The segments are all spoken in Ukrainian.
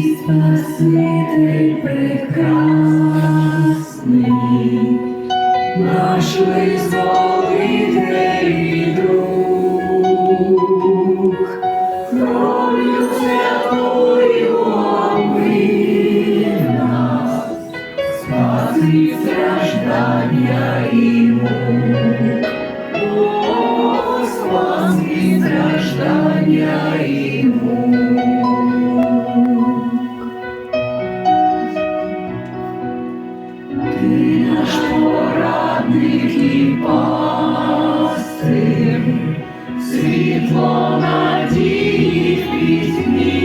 Мій Спаситель прекрасний, наш визволитель і друг, кров'ю святою омив нас, спас від страждання і мук. О, спас від страждання і мук. Ти наш порадник і пастир, світло надії в пітьмі,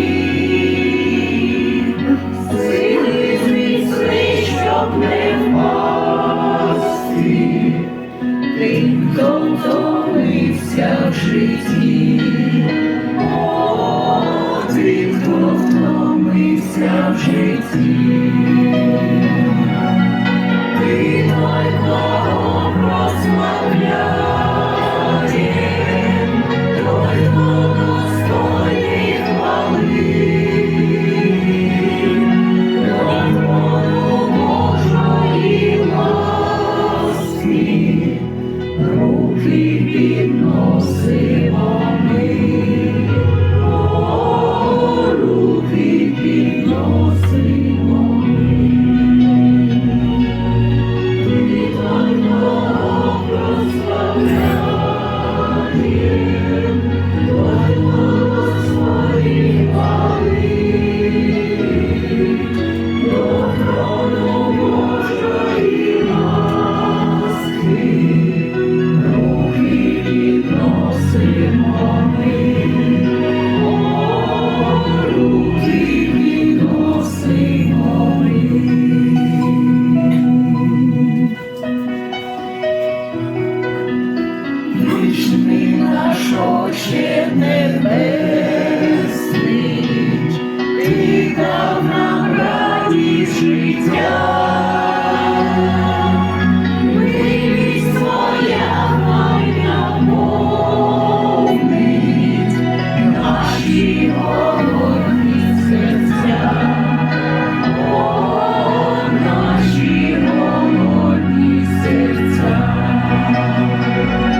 сили зміцни, щоб не впасти, тим, хто втомився в житті. О, тим, хто втомився в житті.